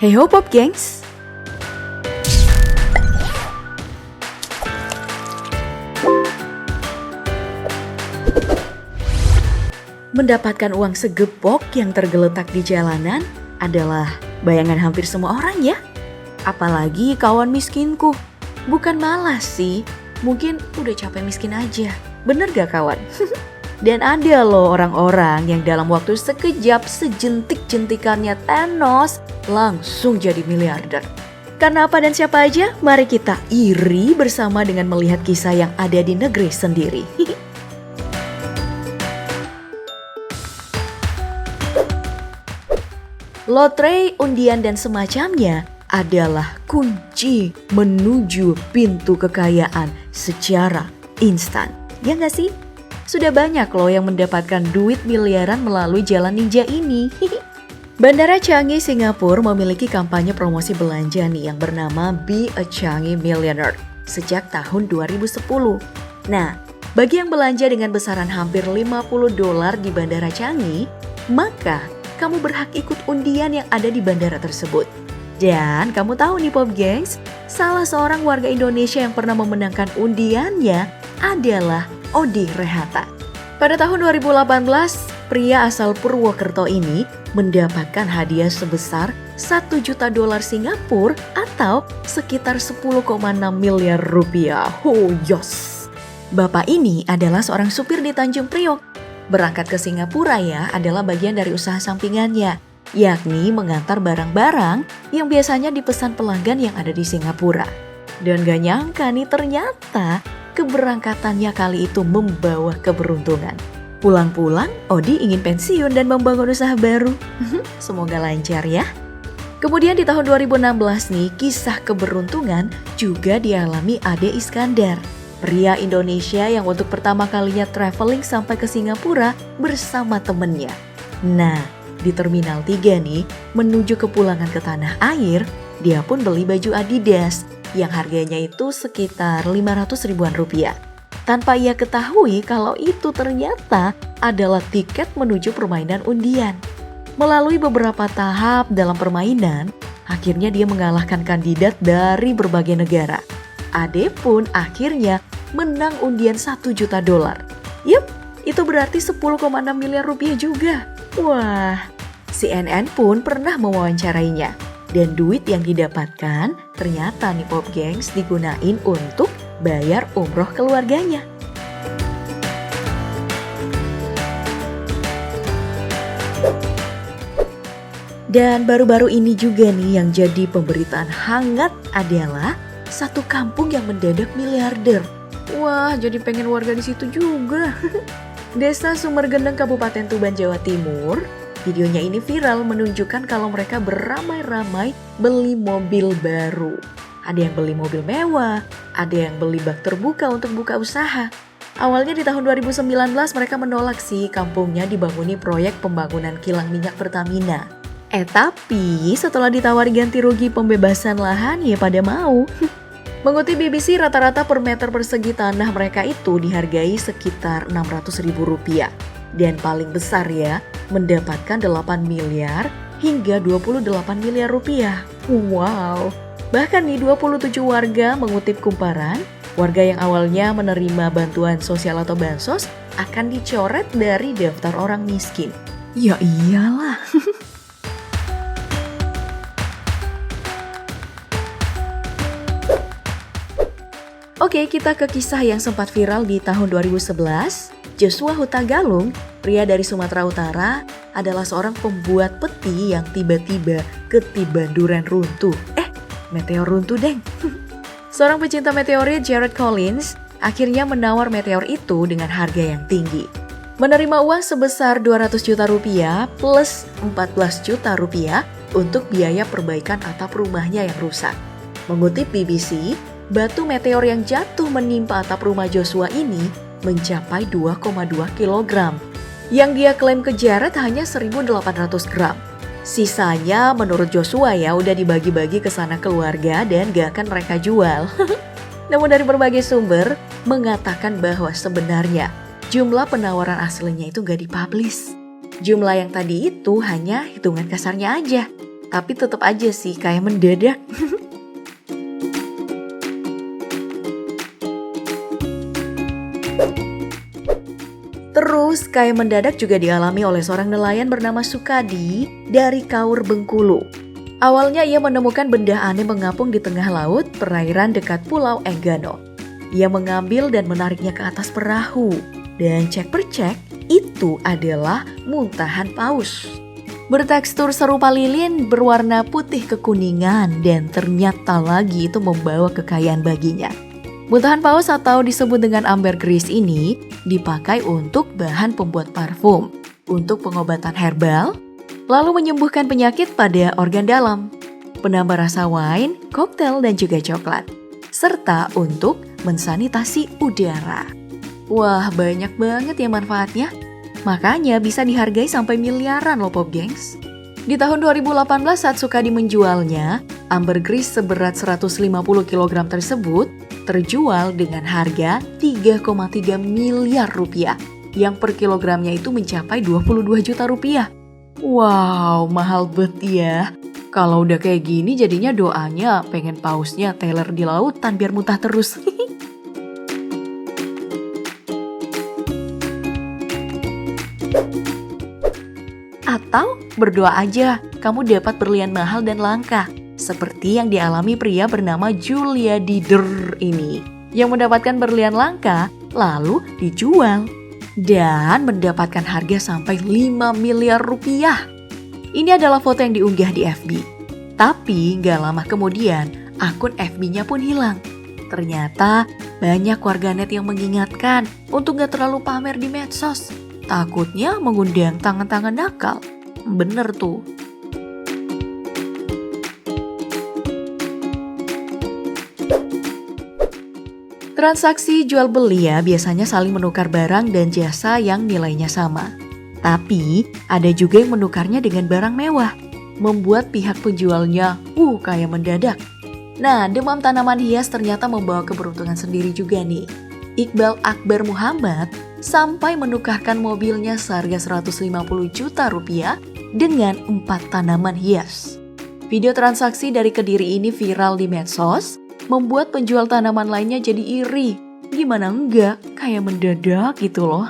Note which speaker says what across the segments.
Speaker 1: Hey ho Pop Gengs! Mendapatkan uang segepok yang tergeletak di jalanan adalah bayangan hampir semua orang ya. Apalagi kawan miskinku. Bukan malas sih, mungkin udah capek miskin aja. Bener gak kawan? Dan ada loh orang-orang yang dalam waktu sekejap sejentik-jentikannya Thanos langsung jadi miliarder. Karena apa dan siapa aja? Mari kita iri bersama dengan melihat kisah yang ada di negeri sendiri. Lotre, undian dan semacamnya adalah kunci menuju pintu kekayaan secara instan. Ya nggak sih? Sudah banyak loh yang mendapatkan duit miliaran melalui jalan ninja ini. Bandara Changi, Singapura memiliki kampanye promosi belanja nih yang bernama Be a Changi Millionaire sejak tahun 2010. Nah, bagi yang belanja dengan besaran hampir $50 di Bandara Changi, maka kamu berhak ikut undian yang ada di bandara tersebut. Dan kamu tahu nih Pop Gengs, salah seorang warga Indonesia yang pernah memenangkan undiannya adalah Odi Rehata. Pada tahun 2018, pria asal Purwokerto ini mendapatkan hadiah sebesar $1 juta Singapura atau sekitar 10,6 miliar rupiah. Oh yes! Bapak ini adalah seorang supir di Tanjung Priok. Berangkat ke Singapura ya adalah bagian dari usaha sampingannya, yakni mengantar barang-barang yang biasanya dipesan pelanggan yang ada di Singapura. Dan gak nyangka nih ternyata keberangkatannya kali itu membawa keberuntungan. Pulang-pulang, Odi ingin pensiun dan membangun usaha baru. Semoga lancar ya. Kemudian di tahun 2016 nih, kisah keberuntungan juga dialami Ade Iskandar. Pria Indonesia yang untuk pertama kalinya traveling sampai ke Singapura bersama temennya. Nah, di Terminal 3 nih, menuju kepulangan ke tanah air, dia pun beli baju Adidas yang harganya itu sekitar 500 ribuan rupiah. Tanpa ia ketahui kalau itu ternyata adalah tiket menuju permainan undian. Melalui beberapa tahap dalam permainan, akhirnya dia mengalahkan kandidat dari berbagai negara. Ade pun akhirnya menang undian $1 juta. Yup, itu berarti 10,6 miliar rupiah juga. Wah, CNN pun pernah mewawancarainya. Dan duit yang didapatkan ternyata nih Pop Gengs digunain untuk bayar umroh keluarganya. Dan baru-baru ini juga nih yang jadi pemberitaan hangat adalah satu kampung yang mendadak miliarder. Wah, jadi pengen warga di situ juga. Desa Sumergendeng, Kabupaten Tuban, Jawa Timur. Videonya ini viral menunjukkan kalau mereka beramai-ramai beli mobil baru. Ada yang beli mobil mewah, ada yang beli bak terbuka untuk buka usaha. Awalnya di tahun 2019 mereka menolak sih kampungnya dibanguni proyek pembangunan kilang minyak Pertamina. Tapi setelah ditawari ganti rugi pembebasan lahan ya pada mau. Mengutip BBC, rata-rata per meter persegi tanah mereka itu dihargai sekitar Rp600.000. Dan paling besar ya, mendapatkan 8 miliar hingga 28 miliar rupiah. Wow. Bahkan nih 27 warga mengutip kumparan, warga yang awalnya menerima bantuan sosial atau bansos akan dicoret dari daftar orang miskin. Ya iyalah. Oke, kita ke kisah yang sempat viral di tahun 2011. Joshua Huta Galung, pria dari Sumatera Utara, adalah seorang pembuat peti yang tiba-tiba ketiban durian runtuh. Meteor runtuh deng. Seorang pecinta meteorit, Jared Collins, akhirnya menawar meteor itu dengan harga yang tinggi. Menerima uang sebesar 200 juta rupiah plus 14 juta rupiah untuk biaya perbaikan atap rumahnya yang rusak. Mengutip BBC, batu meteor yang jatuh menimpa atap rumah Joshua ini mencapai 2,2 kilogram. Yang dia klaim ke Jared hanya 1.800 gram. Sisanya menurut Joshua ya udah dibagi-bagi ke sana keluarga dan gak akan mereka jual. Namun dari berbagai sumber mengatakan bahwa sebenarnya jumlah penawaran aslinya itu gak dipublish. Jumlah yang tadi itu hanya hitungan kasarnya aja. Tapi tetap aja sih kayak mendadak. Terus kayak mendadak juga dialami oleh seorang nelayan bernama Sukadi dari Kaur, Bengkulu. Awalnya ia menemukan benda aneh mengapung di tengah laut perairan dekat Pulau Enggano. Ia mengambil dan menariknya ke atas perahu. Dan cek percek, itu adalah muntahan paus. Bertekstur serupa lilin, berwarna putih kekuningan, dan ternyata lagi itu membawa kekayaan baginya. Muntahan paus atau disebut dengan ambergris ini dipakai untuk bahan pembuat parfum, untuk pengobatan herbal, lalu menyembuhkan penyakit pada organ dalam, penambah rasa wine, koktail, dan juga coklat, serta untuk mensanitasi udara. Wah, banyak banget ya manfaatnya. Makanya bisa dihargai sampai miliaran loh Pop Gengs. Di tahun 2018 saat Sukadi menjualnya, ambergris seberat 150 kg tersebut terjual dengan harga 3,3 miliar rupiah, yang per kilogramnya itu mencapai 22 juta rupiah. Wow, mahal bet ya. Kalau udah kayak gini jadinya doanya pengen pausnya teler di lautan biar muntah terus. Atau berdoa aja kamu dapat berlian mahal dan langka, seperti yang dialami pria bernama Julia Dider ini, yang mendapatkan berlian langka lalu dijual dan mendapatkan harga sampai 5 miliar rupiah. Ini adalah foto yang diunggah di FB. Tapi gak lama kemudian akun FB-nya pun hilang. Ternyata banyak warganet yang mengingatkan untuk gak terlalu pamer di medsos. Takutnya mengundang tangan-tangan nakal. Bener tuh. Transaksi jual beli ya biasanya saling menukar barang dan jasa yang nilainya sama. Tapi ada juga yang menukarnya dengan barang mewah, membuat pihak penjualnya kayak mendadak. Nah, demam tanaman hias ternyata membawa keberuntungan sendiri juga nih. Iqbal Akbar Muhammad sampai menukarkan mobilnya seharga 150 juta rupiah dengan 4 tanaman hias. Video transaksi dari Kediri ini viral di medsos, membuat penjual tanaman lainnya jadi iri. Gimana enggak, kayak mendadak gitu loh.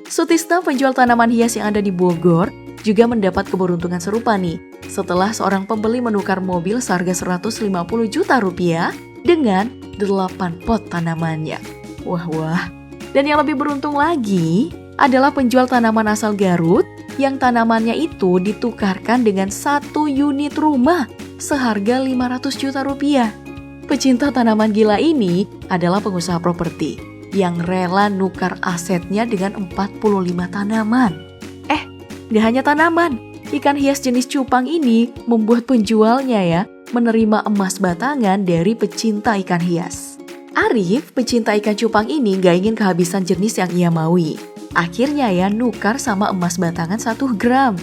Speaker 1: Sutisna, penjual tanaman hias yang ada di Bogor, juga mendapat keberuntungan serupa nih. Setelah seorang pembeli menukar mobil seharga 150 juta rupiah dengan 8 pot tanamannya. Wah. Dan yang lebih beruntung lagi adalah penjual tanaman asal Garut yang tanamannya itu ditukarkan dengan 1 unit rumah seharga 500 juta rupiah. Pecinta tanaman gila ini adalah pengusaha properti yang rela nukar asetnya dengan 45 tanaman. Gak hanya tanaman, ikan hias jenis cupang ini membuat penjualnya ya menerima emas batangan dari pecinta ikan hias. Arif, pecinta ikan cupang ini gak ingin kehabisan jenis yang ia maui. Akhirnya ya nukar sama emas batangan 1 gram.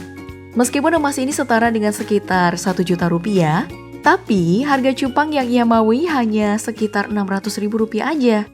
Speaker 1: Meskipun emas ini setara dengan sekitar 1 juta rupiah, tapi harga cupang yang ia maui hanya sekitar 600 ribu rupiah aja.